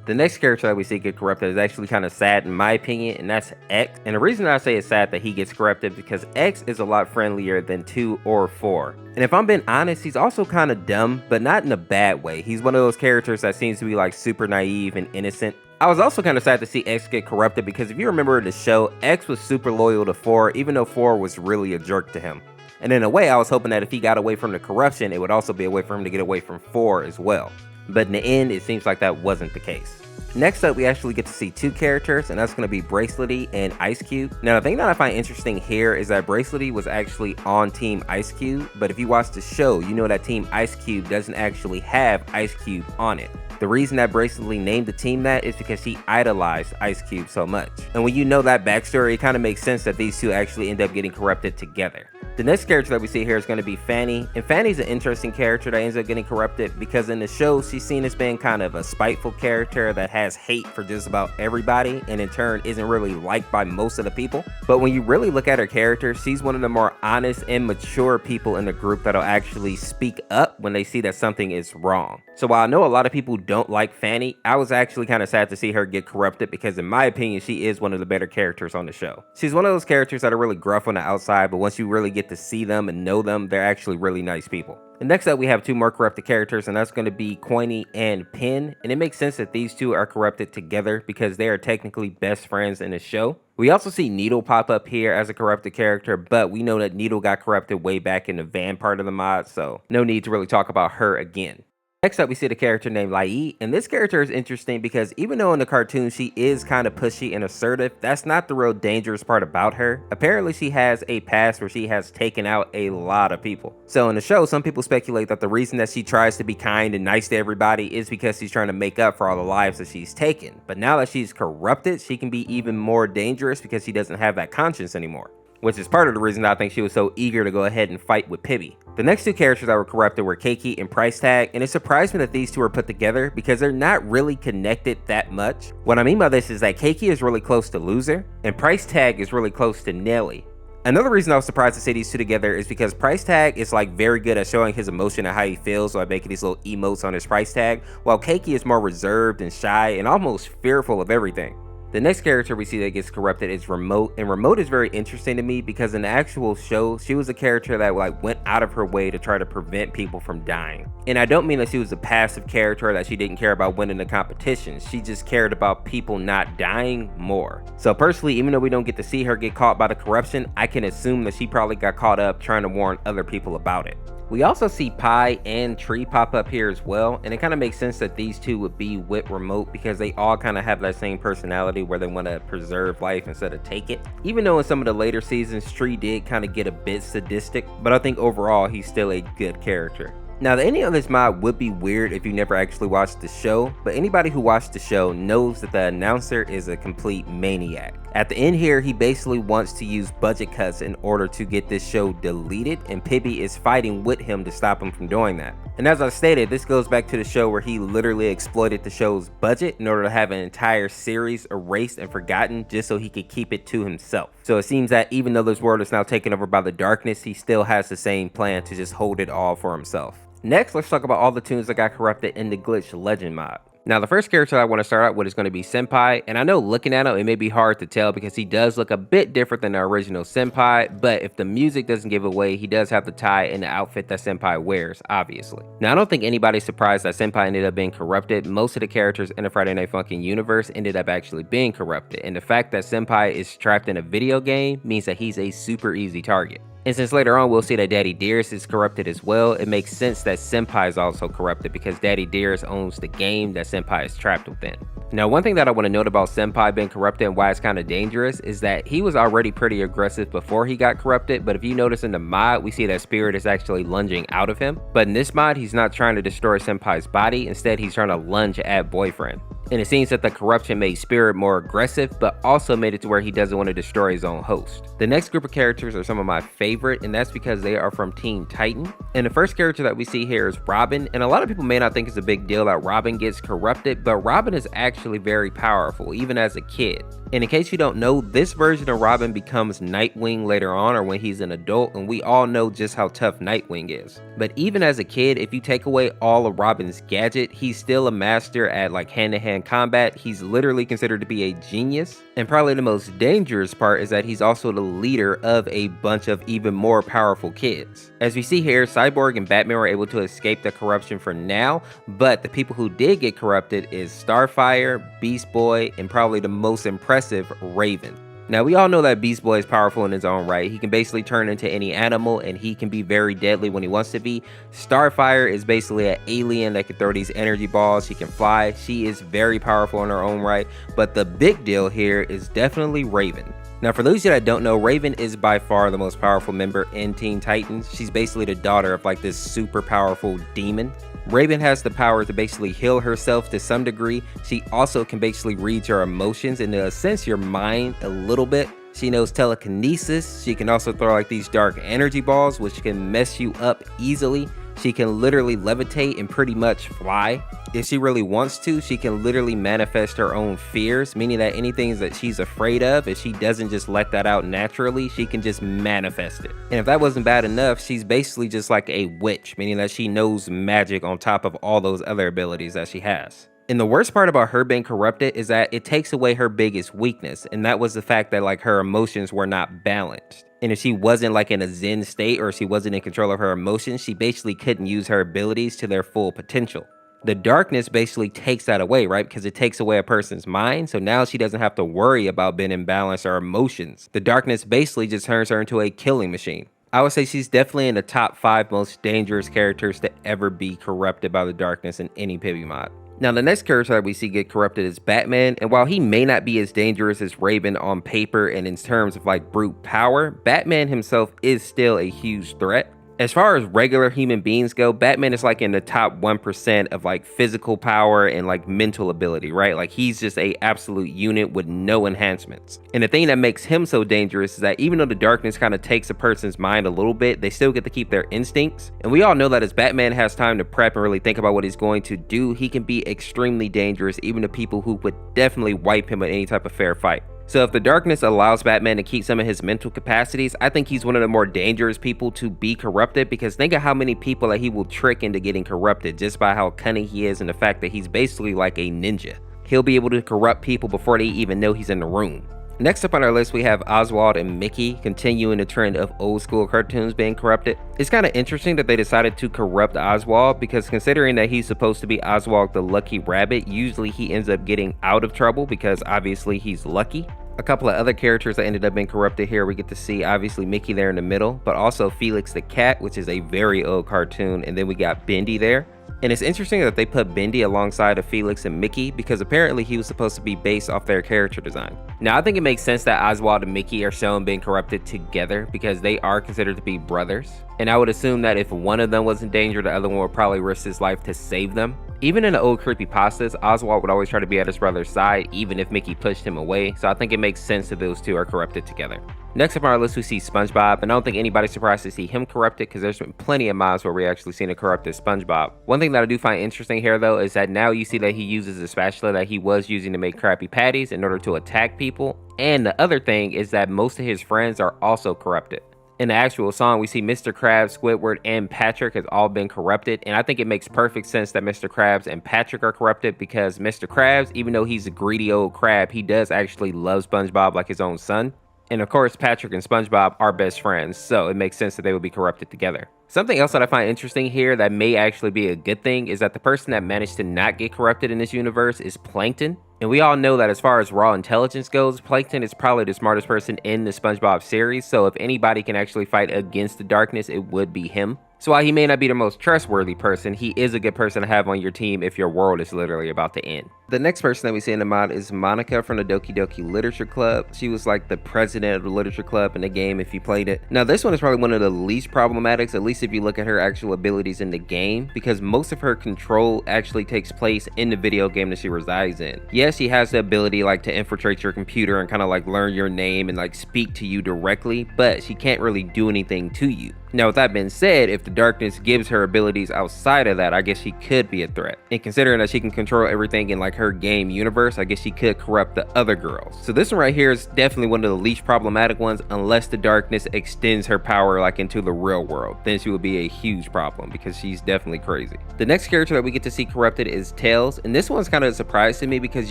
The next character that we see get corrupted is actually kind of sad in my opinion, and that's X. And the reason I say it's sad that he gets corrupted because X is a lot friendlier than 2 or 4. And if I'm being honest, he's also kind of dumb, but not in a bad way. He's one of those characters that seems to be like super naive and innocent. I was also kind of sad to see X get corrupted because if you remember the show, X was super loyal to 4, even though 4 was really a jerk to him. And in a way, I was hoping that if he got away from the corruption, it would also be a way for him to get away from 4 as well. But in the end, it seems like that wasn't the case. Next up, we actually get to see 2 characters, and that's going to be Bracelety and Ice Cube. Now, the thing that I find interesting here is that Bracelety was actually on Team Ice Cube, but if you watch the show, you know that Team Ice Cube doesn't actually have Ice Cube on it. The reason that Bracelety named the team that is because he idolized Ice Cube so much. And when you know that backstory, it kind of makes sense that these two actually end up getting corrupted together. The next character that we see here is going to be Fanny, and Fanny's an interesting character that ends up getting corrupted because in the show she's seen as being kind of a spiteful character that has hate for just about everybody and in turn isn't really liked by most of the people. But when you really look at her character, she's one of the more honest and mature people in the group that'll actually speak up when they see that something is wrong. So while I know a lot of people don't like Fanny, I was actually kind of sad to see her get corrupted because in my opinion she is one of the better characters on the show. She's one of those characters that are really gruff on the outside, but once you really get to see them and know them, they're actually really nice people. And next up we have 2 more corrupted characters, and that's going to be Coiny and Pin, and it makes sense that these 2 are corrupted together because they are technically best friends in the show. We also see Needle pop up here as a corrupted character, but we know that Needle got corrupted way back in the van part of the mod, so no need to really talk about her again. Next up, we see the character named Lai, and this character is interesting because even though in the cartoon she is kind of pushy and assertive, that's not the real dangerous part about her. Apparently, she has a past where she has taken out a lot of people. So in the show, some people speculate that the reason that she tries to be kind and nice to everybody is because she's trying to make up for all the lives that she's taken. But now that she's corrupted, she can be even more dangerous because she doesn't have that conscience anymore, which is part of the reason I think she was so eager to go ahead and fight with Pibby. The next 2 characters that were corrupted were Keiki and Price Tag, and it surprised me that these 2 were put together because they're not really connected that much. What I mean by this is that Keiki is really close to Loser, and Price Tag is really close to Nelly. Another reason I was surprised to see these 2 together is because Price Tag is like very good at showing his emotion and how he feels, so by making these little emotes on his price tag, while Keiki is more reserved and shy and almost fearful of everything. The next character we see that gets corrupted is Remote, and Remote is very interesting to me because in the actual show, she was a character that like went out of her way to try to prevent people from dying. And I don't mean that she was a passive character, that she didn't care about winning the competition. She just cared about people not dying more. So personally, even though we don't get to see her get caught by the corruption, I can assume that she probably got caught up trying to warn other people about it. We also see Pie and Tree pop up here as well, and it kind of makes sense that these 2 would be with Remote because they all kind of have that same personality where they want to preserve life instead of take it. Even though in some of the later seasons, Tree did kind of get a bit sadistic, but I think overall he's still a good character. Now, the ending of this mod would be weird if you never actually watched the show, but anybody who watched the show knows that the announcer is a complete maniac. At the end here, he basically wants to use budget cuts in order to get this show deleted, and Pibby is fighting with him to stop him from doing that. And as I stated, this goes back to the show where he literally exploited the show's budget in order to have an entire series erased and forgotten just so he could keep it to himself. So it seems that even though this world is now taken over by the darkness, he still has the same plan to just hold it all for himself. Next, let's talk about all the tunes that got corrupted in the Glitch Legend mod. Now, the first character I want to start out with is going to be Senpai, and I know looking at him, it may be hard to tell because he does look a bit different than the original Senpai, but if the music doesn't give away, he does have the tie and the outfit that Senpai wears, obviously. Now, I don't think anybody's surprised that Senpai ended up being corrupted. Most of the characters in the Friday Night Funkin' universe ended up actually being corrupted, and the fact that Senpai is trapped in a video game means that he's a super easy target. And since later on we'll see that Daddy Dearest is corrupted as well, it makes sense that Senpai is also corrupted because Daddy Dearest owns the game that Senpai is trapped within. Now, one thing that I want to note about Senpai being corrupted and why it's kind of dangerous is that he was already pretty aggressive before he got corrupted, but if you notice in the mod, we see that Spirit is actually lunging out of him. But in this mod, he's not trying to destroy Senpai's body, instead he's trying to lunge at Boyfriend. And it seems that the corruption made Spirit more aggressive, but also made it to where he doesn't want to destroy his own host. The next group of characters are some of my favorite, and that's because they are from Teen Titan. And the first character that we see here is Robin, and a lot of people may not think it's a big deal that Robin gets corrupted, but Robin is actually very powerful, even as a kid. And in case you don't know, this version of Robin becomes Nightwing later on or when he's an adult, and we all know just how tough Nightwing is. But even as a kid, if you take away all of Robin's gadget, he's still a master at like hand-to-hand combat. He's literally considered to be a genius. And probably the most dangerous part is that he's also the leader of a bunch of even more powerful kids. As we see here, Cyborg and Batman were able to escape the corruption for now, but the people who did get corrupted is Starfire, Beast Boy, and probably the most impressive, Raven. Now, we all know that Beast Boy is powerful in his own right. He can basically turn into any animal, and he can be very deadly when he wants to be. Starfire is basically an alien that can throw these energy balls. She can fly. She is very powerful in her own right, but the big deal here is definitely Raven. Now, for those of you that don't know, Raven is by far the most powerful member in Teen Titans. She's basically the daughter of like this super powerful demon. Raven has the power to basically heal herself to some degree. She also can basically read your emotions and in a sense your mind a little bit. She knows telekinesis. She can also throw like these dark energy balls which can mess you up easily. She can literally levitate and pretty much fly. If she really wants to, she can literally manifest her own fears, meaning that anything that she's afraid of, if she doesn't just let that out naturally, she can just manifest it. And if that wasn't bad enough, she's basically just like a witch, meaning that she knows magic on top of all those other abilities that she has. And the worst part about her being corrupted is that it takes away her biggest weakness, and that was the fact that like her emotions were not balanced. And if she wasn't like in a zen state or she wasn't in control of her emotions, she basically couldn't use her abilities to their full potential. The darkness basically takes that away, right? Because it takes away a person's mind. So now she doesn't have to worry about being imbalanced or emotions. The darkness basically just turns her into a killing machine. I would say she's definitely in the top 5 most dangerous characters to ever be corrupted by the darkness in any Pibby mod. Now, the next character that we see get corrupted is Batman, and while he may not be as dangerous as Raven on paper and in terms of like brute power, Batman himself is still a huge threat. As far as regular human beings go, Batman is like in the top 1% of like physical power and like mental ability, right? Like he's just a absolute unit with no enhancements. And the thing that makes him so dangerous is that even though the darkness kind of takes a person's mind a little bit, they still get to keep their instincts. And we all know that as Batman has time to prep and really think about what he's going to do, he can be extremely dangerous even to people who would definitely wipe him in any type of fair fight. So if the darkness allows Batman to keep some of his mental capacities, I think he's one of the more dangerous people to be corrupted, because think of how many people that he will trick into getting corrupted just by how cunning he is and the fact that he's basically like a ninja. He'll be able to corrupt people before they even know he's in the room. Next up on our list, we have Oswald and Mickey, continuing the trend of old school cartoons being corrupted. It's kind of interesting that they decided to corrupt Oswald, because considering that he's supposed to be Oswald the Lucky Rabbit, usually he ends up getting out of trouble because obviously he's lucky. A couple of other characters that ended up being corrupted here, we get to see obviously Mickey there in the middle, but also Felix the Cat, which is a very old cartoon, and then we got Bendy there. And it's interesting that they put Bendy alongside of Felix and Mickey because apparently he was supposed to be based off their character design. Now I think it makes sense that Oswald and Mickey are shown being corrupted together because they are considered to be brothers. And I would assume that if one of them was in danger, the other one would probably risk his life to save them. Even in the old creepypastas, Oswald would always try to be at his brother's side, even if Mickey pushed him away, so I think it makes sense that those two are corrupted together. Next up on our list, we see SpongeBob, and I don't think anybody's surprised to see him corrupted because there's been plenty of mods where we actually seen a corrupted SpongeBob. One thing that I do find interesting here though is that now you see that he uses a spatula that he was using to make Krabby Patties in order to attack people, and the other thing is that most of his friends are also corrupted. In the actual song, we see Mr. Krabs, Squidward, and Patrick has all been corrupted, and I think it makes perfect sense that Mr. Krabs and Patrick are corrupted because Mr. Krabs, even though he's a greedy old crab, he does actually love SpongeBob like his own son. And of course, Patrick and SpongeBob are best friends, so it makes sense that they would be corrupted together. Something else that I find interesting here that may actually be a good thing is that the person that managed to not get corrupted in this universe is Plankton. And we all know that as far as raw intelligence goes, Plankton is probably the smartest person in the SpongeBob series, so if anybody can actually fight against the darkness, it would be him. So while he may not be the most trustworthy person, he is a good person to have on your team if your world is literally about to end. The next person that we see in the mod is Monica from the Doki Doki Literature Club. She was like the president of the literature club in the game if you played it. Now this one is probably one of the least problematics, at least if you look at her actual abilities in the game, because most of her control actually takes place in the video game that she resides in. Yes, she has the ability like to infiltrate your computer and kind of like learn your name and like speak to you directly, but she can't really do anything to you. Now with that being said, if the darkness gives her abilities outside of that, I guess she could be a threat. And considering that she can control everything in like her game universe, I guess she could corrupt the other girls. So this one right here is definitely one of the least problematic ones, unless the darkness extends her power like into the real world. Then she would be a huge problem because she's definitely crazy. The next character that we get to see corrupted is Tails, and this one's kind of a surprise to me because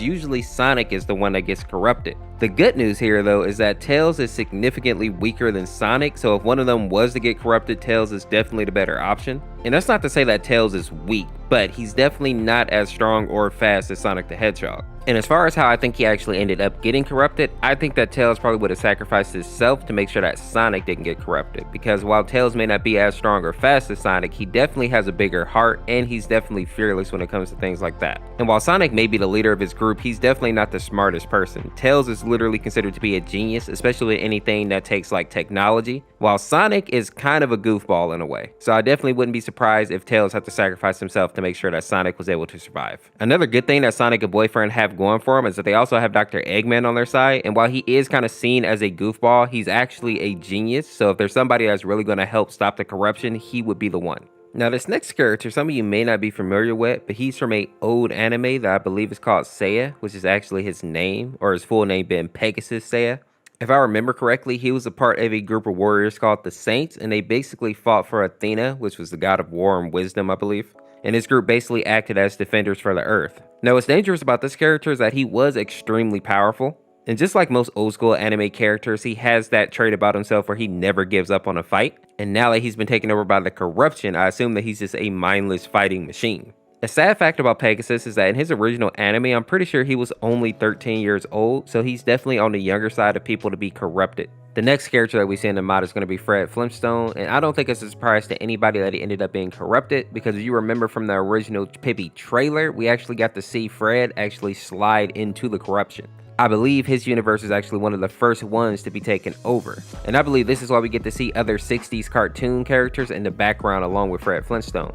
usually Sonic is the one that gets corrupted. The good news here though is that Tails is significantly weaker than Sonic, so if one of them was to get corrupted, Tails is definitely the better option. And that's not to say that Tails is weak, but he's definitely not as strong or fast as Sonic the Hedgehog. And as far as how I think he actually ended up getting corrupted, I think that Tails probably would have sacrificed himself to make sure that Sonic didn't get corrupted. Because while Tails may not be as strong or fast as Sonic, he definitely has a bigger heart and he's definitely fearless when it comes to things like that. And while Sonic may be the leader of his group, he's definitely not the smartest person. Tails is literally considered to be a genius, especially with anything that takes like technology, while Sonic is kind of a goofball in a way. So I definitely wouldn't be surprised if Tails had to sacrifice himself to make sure that Sonic was able to survive. Another good thing that Sonic and Boyfriend have going for him is that they also have Dr. Eggman on their side, and while he is kind of seen as a goofball, he's actually a genius, so if there's somebody that's really going to help stop the corruption, he would be the one. Now this next character, some of you may not be familiar with, but he's from a old anime that I believe is called Seiya, which is actually his name, or his full name being Pegasus Seiya. If I remember correctly, he was a part of a group of warriors called the Saints, and they basically fought for Athena, which was the god of war and wisdom, I believe. And this group basically acted as defenders for the earth. Now what's dangerous about this character is that he was extremely powerful. And just like most old school anime characters, he has that trait about himself where he never gives up on a fight. And now that he's been taken over by the corruption, I assume that he's just a mindless fighting machine. A sad fact about Pegasus is that in his original anime, I'm pretty sure he was only 13 years old, so he's definitely on the younger side of people to be corrupted. The next character that we see in the mod is going to be Fred Flintstone, and I don't think it's a surprise to anybody that he ended up being corrupted, because if you remember from the original Pibby trailer, we actually got to see Fred actually slide into the corruption. I believe his universe is actually one of the first ones to be taken over, and I believe this is why we get to see other 60s cartoon characters in the background along with Fred Flintstone.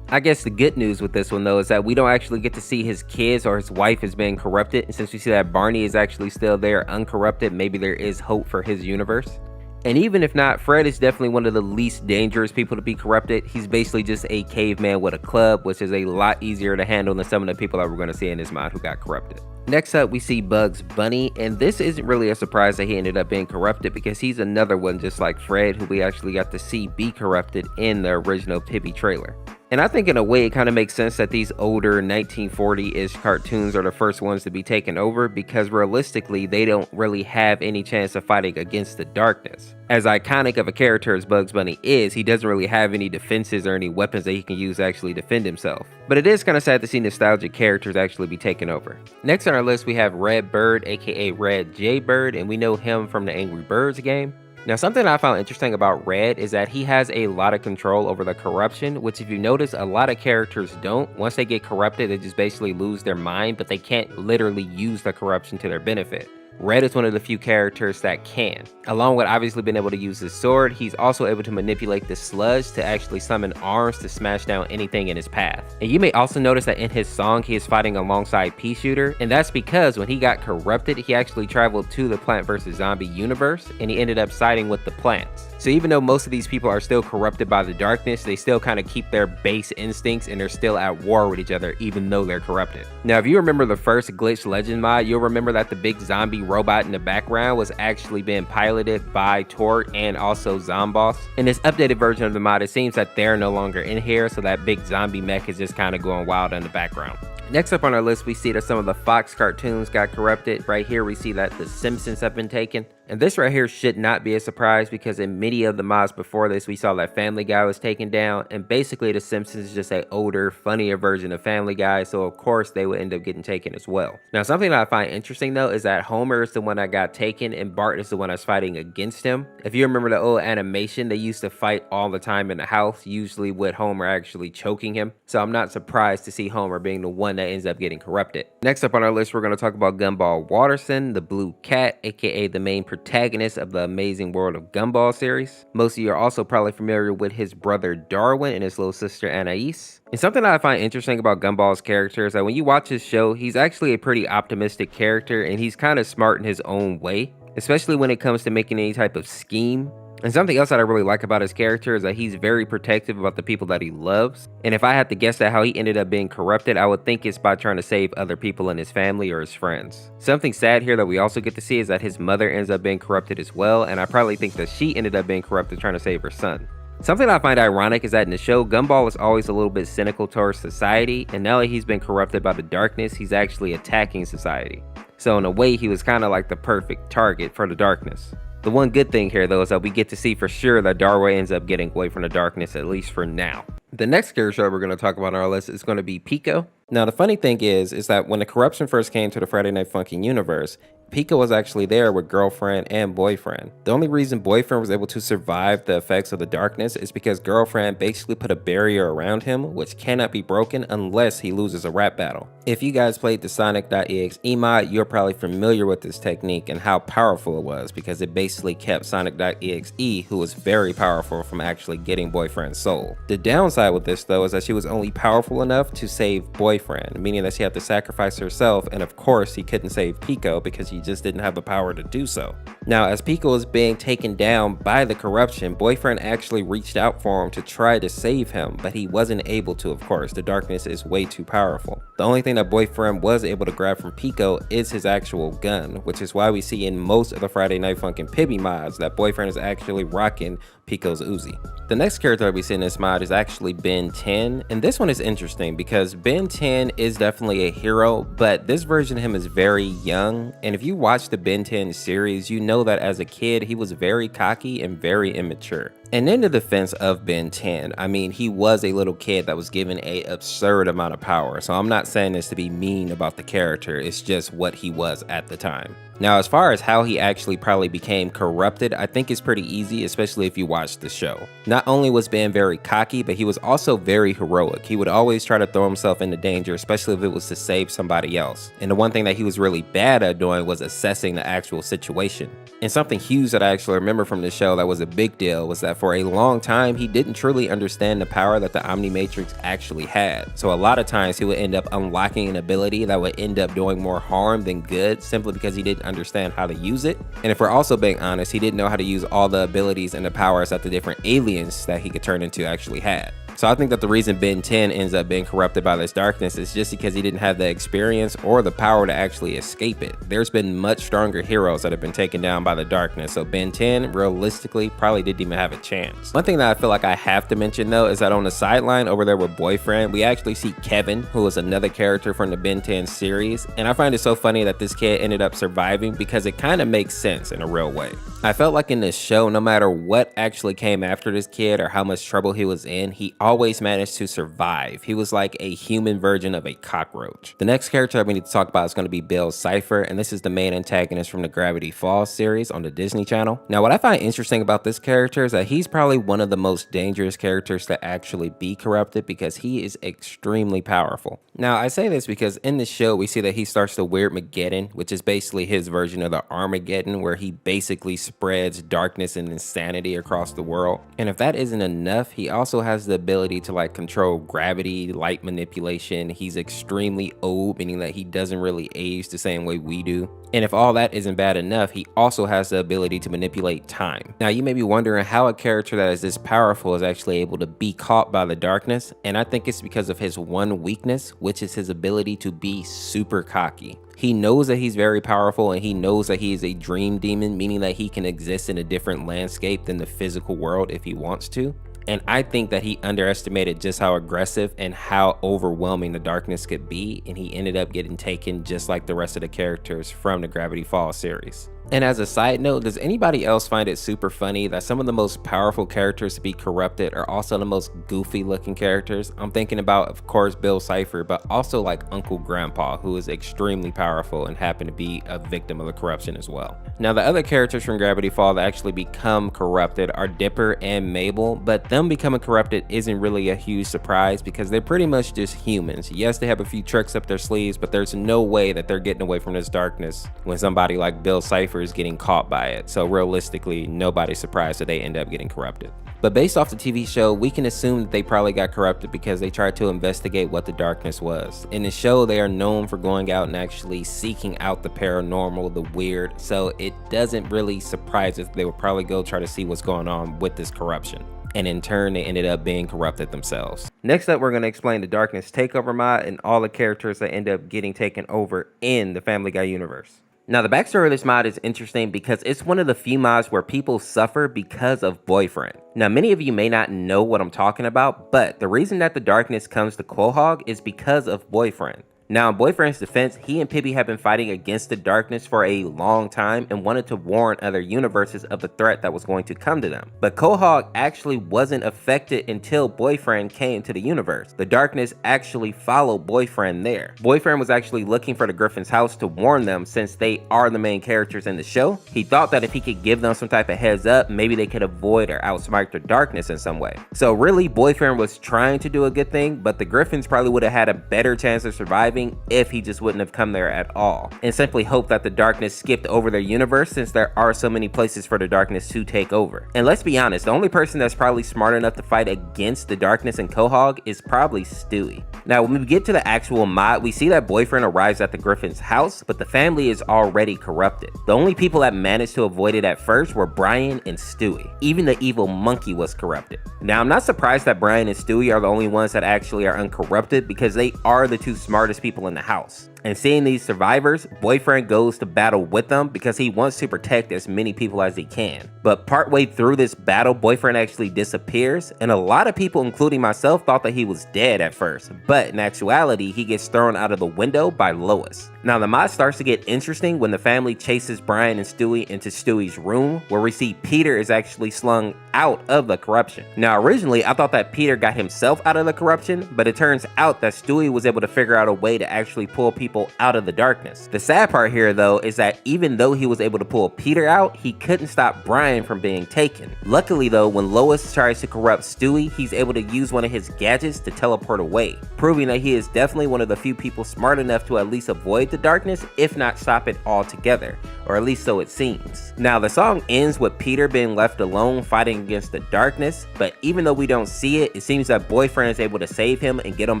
I guess the good news with this one though is that we don't actually get to see his kids or his wife as being corrupted, and since we see that Barney is actually still there uncorrupted, maybe there is hope for his universe. And even if not, Fred is definitely one of the least dangerous people to be corrupted. He's basically just a caveman with a club, which is a lot easier to handle than some of the people that we're going to see in this mod who got corrupted. Next up, we see Bugs Bunny, and this isn't really a surprise that he ended up being corrupted because he's another one just like Fred who we actually got to see be corrupted in the original Pibby trailer. And I think in a way it kind of makes sense that these older 1940-ish cartoons are the first ones to be taken over, because realistically they don't really have any chance of fighting against the darkness. As iconic of a character as Bugs Bunny is, he doesn't really have any defenses or any weapons that he can use to actually defend himself. But it is kind of sad to see nostalgic characters actually be taken over. Next on our list we have Red Bird, aka Red Jaybird, and we know him from the Angry Birds game. Now, something I found interesting about Red is that he has a lot of control over the corruption, which if you notice, a lot of characters don't. Once they get corrupted, they just basically lose their mind, but they can't literally use the corruption to their benefit. Red is one of the few characters that can. Along with obviously being able to use his sword, he's also able to manipulate the sludge to actually summon arms to smash down anything in his path. And you may also notice that in his song, he is fighting alongside Pea Shooter, and that's because when he got corrupted, he actually traveled to the Plant vs. Zombie universe, and he ended up siding with the plants. So even though most of these people are still corrupted by the darkness, they still kind of keep their base instincts and they're still at war with each other even though they're corrupted. Now, if you remember the first Glitch Legend mod, you'll remember that the big zombie robot in the background was actually being piloted by Tort and also Zomboss. In this updated version of the mod, it seems that they're no longer in here, so that big zombie mech is just kind of going wild in the background. Next up on our list, we see that some of the Fox cartoons got corrupted. Right here, we see that the Simpsons have been taken. And this right here should not be a surprise because in many of the mods before this, we saw that Family Guy was taken down. And basically, the Simpsons is just an older, funnier version of Family Guy. So, of course, they would end up getting taken as well. Now, something that I find interesting, though, is that Homer is the one that got taken and Bart is the one that's fighting against him. If you remember the old animation, they used to fight all the time in the house, usually with Homer actually choking him. So, I'm not surprised to see Homer being the one that ends up getting corrupted. Next up on our list, we're going to talk about Gumball Watterson, the blue cat, aka the main protagonist of the Amazing World of Gumball series. Most of you are also probably familiar with his brother Darwin and his little sister Anais. And something that I find interesting about Gumball's character is that when you watch his show, he's actually a pretty optimistic character and he's kind of smart in his own way, especially when it comes to making any type of scheme. And something else that I really like about his character is that he's very protective about the people that he loves. And if I had to guess at how he ended up being corrupted, I would think it's by trying to save other people in his family or his friends. Something sad here that we also get to see is that his mother ends up being corrupted as well, and I probably think that she ended up being corrupted trying to save her son. Something I find ironic is that in the show, Gumball is always a little bit cynical towards society, and now that he's been corrupted by the darkness, he's actually attacking society. So in a way, he was kind of like the perfect target for the darkness. The one good thing here, though, is that we get to see for sure that Darwin ends up getting away from the darkness, at least for now. The next character we're going to talk about on our list is going to be Pico. Now, the funny thing is that when the corruption first came to the Friday Night Funkin' universe, Pico was actually there with girlfriend and boyfriend. The only reason boyfriend was able to survive the effects of the darkness is because girlfriend basically put a barrier around him, which cannot be broken unless he loses a rap battle. If you guys played the Sonic.exe mod, you're probably familiar with this technique and how powerful it was because it basically kept Sonic.exe, who was very powerful, from actually getting boyfriend's soul. The downside with this, though, is that she was only powerful enough to save boyfriend, meaning that she had to sacrifice herself, and of course he couldn't save Pico because he just didn't have the power to do so. Now, as Pico was being taken down by the corruption, boyfriend actually reached out for him to try to save him, but he wasn't able to, of course. The darkness is way too powerful. The only thing that boyfriend was able to grab from Pico is his actual gun, which is why we see in most of the Friday Night Funkin' Pibby mods that boyfriend is actually rocking Pico's Uzi. The next character that we see in this mod is actually Ben 10, and this one is interesting because Ben 10 is definitely a hero, but this version of him is very young, and if you watch the Ben 10 series, you know that as a kid he was very cocky and very immature. And in the defense of Ben 10, I mean, he was a little kid that was given an absurd amount of power, so I'm not saying this to be mean about the character, it's just what he was at the time. Now, as far as how he actually probably became corrupted, I think it's pretty easy, especially if you watch the show. Not only was Ben very cocky, but he was also very heroic. He would always try to throw himself into danger, especially if it was to save somebody else. And the one thing that he was really bad at doing was assessing the actual situation. And something huge that I actually remember from the show that was a big deal was that for a long time, he didn't truly understand the power that the Omnimatrix actually had. So a lot of times he would end up unlocking an ability that would end up doing more harm than good simply because he didn't understand how to use it. And if we're also being honest, he didn't know how to use all the abilities and the powers that the different aliens that he could turn into actually had. So I think that the reason Ben 10 ends up being corrupted by this darkness is just because he didn't have the experience or the power to actually escape it. There's been much stronger heroes that have been taken down by the darkness, so Ben 10 realistically probably didn't even have a chance. One thing that I feel like I have to mention though is that on the sideline over there with boyfriend, we actually see Kevin, who is another character from the Ben 10 series, and I find it so funny that this kid ended up surviving because it kind of makes sense in a real way. I felt like in this show, no matter what actually came after this kid or how much trouble he was in, he always managed to survive. He was like a human version of a cockroach. The next character that we need to talk about is going to be Bill Cipher, and this is the main antagonist from the Gravity Falls series on the Disney Channel. Now, what I find interesting about this character is that he's probably one of the most dangerous characters to actually be corrupted because he is extremely powerful. Now, I say this because in the show, we see that he starts the Weird Mageddon, which is basically his version of the Armageddon, where he basically spreads darkness and insanity across the world. And if that isn't enough, he also has the ability to like control gravity, light manipulation. He's extremely old, meaning that he doesn't really age the same way we do. And if all that isn't bad enough, he also has the ability to manipulate time. Now, you may be wondering how a character that is this powerful is actually able to be caught by the darkness, and I think it's because of his one weakness, which is his ability to be super cocky. He knows that he's very powerful, and he knows that he is a dream demon, meaning that he can exist in a different landscape than the physical world if he wants to. And I think that he underestimated just how aggressive and how overwhelming the darkness could be, and he ended up getting taken just like the rest of the characters from the Gravity Falls series. And as a side note, does anybody else find it super funny that some of the most powerful characters to be corrupted are also the most goofy looking characters? I'm thinking about, of course, Bill Cipher, but also like Uncle Grandpa, who is extremely powerful and happened to be a victim of the corruption as well. Now, the other characters from Gravity Falls that actually become corrupted are Dipper and Mabel, but them becoming corrupted isn't really a huge surprise because they're pretty much just humans. Yes, they have a few tricks up their sleeves, but there's no way that they're getting away from this darkness when somebody like Bill Cipher is getting caught by it. So realistically, nobody's surprised that they end up getting corrupted. But based off the TV show, we can assume that they probably got corrupted because they tried to investigate what the darkness was. In the show, they are known for going out and actually seeking out the paranormal, the weird, so it doesn't really surprise us they would probably go try to see what's going on with this corruption. And in turn, they ended up being corrupted themselves. Next up, we're going to explain the Darkness Takeover mod and all the characters that end up getting taken over in the Family Guy universe. Now, the backstory of this mod is interesting because it's one of the few mods where people suffer because of Boyfriend. Now, many of you may not know what I'm talking about, but the reason that the darkness comes to Quahog is because of Boyfriend. Now, in Boyfriend's defense, he and Pibby have been fighting against the darkness for a long time and wanted to warn other universes of the threat that was going to come to them. But Quahog actually wasn't affected until Boyfriend came to the universe. The darkness actually followed Boyfriend there. Boyfriend was actually looking for the Griffin's house to warn them since they are the main characters in the show. He thought that if he could give them some type of heads up, maybe they could avoid or outsmart the darkness in some way. So really, Boyfriend was trying to do a good thing, but the Griffins probably would have had a better chance of surviving if he just wouldn't have come there at all, and simply hope that the darkness skipped over their universe since there are so many places for the darkness to take over. And let's be honest, the only person that's probably smart enough to fight against the darkness in Quahog is probably Stewie. Now, when we get to the actual mod, we see that Boyfriend arrives at the Griffin's house, but the family is already corrupted. The only people that managed to avoid it at first were Brian and Stewie. Even the evil monkey was corrupted. Now, I'm not surprised that Brian and Stewie are the only ones that actually are uncorrupted because they are the two smartest people in the house. And seeing these survivors, Boyfriend goes to battle with them because he wants to protect as many people as he can. But partway through this battle, Boyfriend actually disappears, and a lot of people, including myself, thought that he was dead at first. But in actuality, he gets thrown out of the window by Lois. Now, the mod starts to get interesting when the family chases Brian and Stewie into Stewie's room, where we see Peter is actually slung out of the corruption. Now, originally, I thought that Peter got himself out of the corruption, but it turns out that Stewie was able to figure out a way to actually pull people out of the darkness. The sad part here, though, is that even though he was able to pull Peter out, he couldn't stop Brian from being taken. Luckily, though, when Lois tries to corrupt Stewie, he's able to use one of his gadgets to teleport away, proving that he is definitely one of the few people smart enough to at least avoid the darkness, if not stop it altogether, or at least so it seems. Now, the song ends with Peter being left alone fighting against the darkness, but even though we don't see it, it seems that Boyfriend is able to save him and get him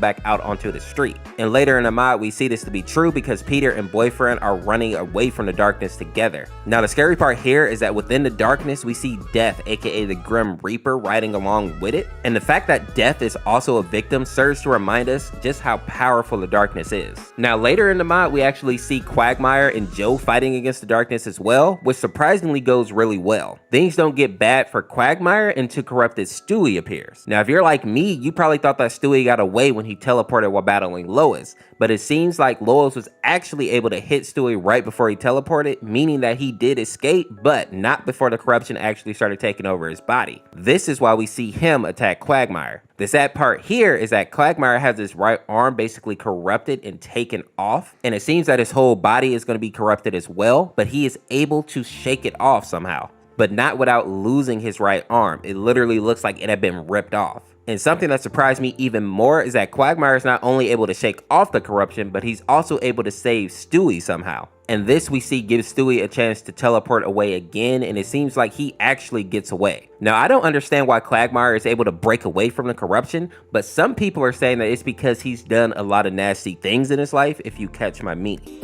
back out onto the street. And later in the mod, we see this to be true because Peter and Boyfriend are running away from the darkness together. Now, the scary part here is that within the darkness, we see Death, aka the Grim Reaper, riding along with it. And the fact that Death is also a victim serves to remind us just how powerful the darkness is. Now, later in the mod, we actually see Quagmire and Joe fighting against the darkness as well, which surprisingly goes really well. Things don't get bad for Quagmire until corrupted Stewie appears. Now, if you're like me, you probably thought that Stewie got away when he teleported while battling Lois, but it seems like Lois was actually able to hit Stewie right before he teleported, meaning that he did escape, but not before the corruption actually started taking over his body. This is why we see him attack Quagmire. The sad part here is that Quagmire has his right arm basically corrupted and taken off, and it seems that his whole body is going to be corrupted as well, but he is able to shake it off somehow, but not without losing his right arm. It literally looks like it had been ripped off. And something that surprised me even more is that Quagmire is not only able to shake off the corruption, but he's also able to save Stewie somehow. And this we see gives Stewie a chance to teleport away again, and it seems like he actually gets away. Now, I don't understand why Quagmire is able to break away from the corruption, but some people are saying that it's because he's done a lot of nasty things in his life, if you catch my meaning.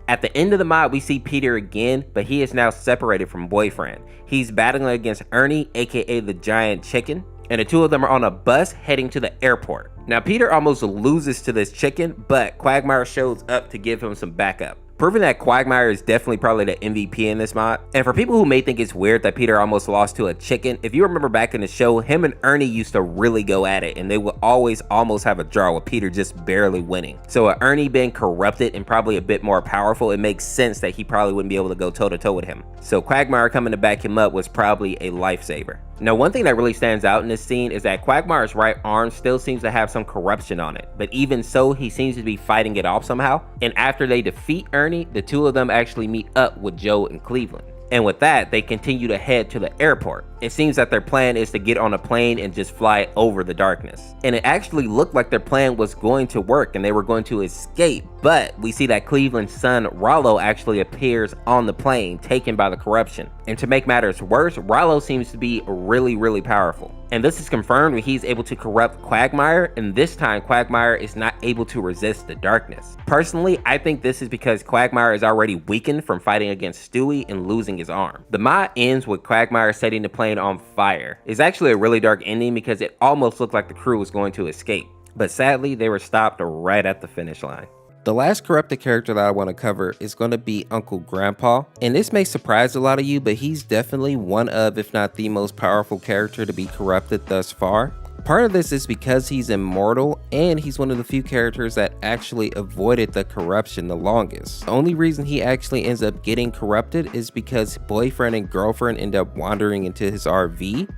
At the end of the mod, we see Peter again, but he is now separated from Boyfriend. He's battling against Ernie, aka the giant chicken, and the two of them are on a bus heading to the airport. Now, Peter almost loses to this chicken, but Quagmire shows up to give him some backup, proving that Quagmire is definitely probably the MVP in this mod. And for people who may think it's weird that Peter almost lost to a chicken, if you remember back in the show, him and Ernie used to really go at it, and they would always almost have a draw with Peter just barely winning. So with Ernie being corrupted and probably a bit more powerful, it makes sense that he probably wouldn't be able to go toe-to-toe with him. So Quagmire coming to back him up was probably a lifesaver. Now, one thing that really stands out in this scene is that Quagmire's right arm still seems to have some corruption on it, but even so, he seems to be fighting it off somehow. And after they defeat Ernie, the two of them actually meet up with Joe and Cleveland. And with that, they continue to head to the airport. It seems that their plan is to get on a plane and just fly over the darkness. And it actually looked like their plan was going to work and they were going to escape. But we see that Cleveland's son, Rollo, actually appears on the plane, taken by the corruption. And to make matters worse, Rollo seems to be really powerful. And this is confirmed when he's able to corrupt Quagmire, and this time Quagmire is not able to resist the darkness. Personally, I think this is because Quagmire is already weakened from fighting against Stewie and losing his arm. The mod ends with Quagmire setting the plane on fire. It's actually a really dark ending because it almost looked like the crew was going to escape, but sadly they were stopped right at the finish line. The last corrupted character that I want to cover is going to be Uncle Grandpa, and this may surprise a lot of you, but he's definitely one of, if not the most powerful character to be corrupted thus far. Part of this is because he's immortal, and he's one of the few characters that actually avoided the corruption the longest. The only reason he actually ends up getting corrupted is because boyfriend and girlfriend end up wandering into his RV.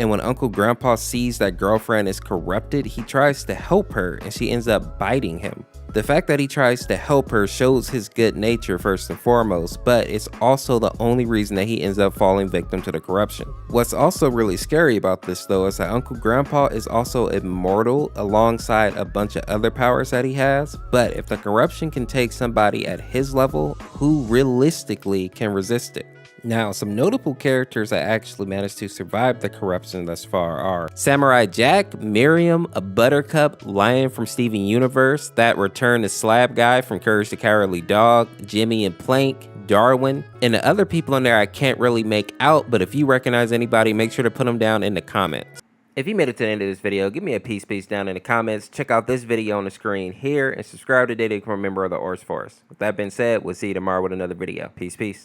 And when Uncle Grandpa sees that girlfriend is corrupted, he tries to help her and she ends up biting him. The fact that he tries to help her shows his good nature first and foremost, but it's also the only reason that he ends up falling victim to the corruption. What's also really scary about this though is that Uncle Grandpa is also immortal alongside a bunch of other powers that he has, but if the corruption can take somebody at his level, who realistically can resist it? Now, some notable characters that actually managed to survive the corruption thus far are Samurai Jack, Miriam, a Buttercup, Lion from Steven Universe, that Return to Slab guy from Courage the Cowardly Dog, Jimmy and Plank, Darwin, and the other people in there I can't really make out, but if you recognize anybody, make sure to put them down in the comments. If you made it to the end of this video, give me a peace down in the comments, check out this video on the screen here, and subscribe today to become a member of the Orseofkorse. With that being said, we'll see you tomorrow with another video. Peace.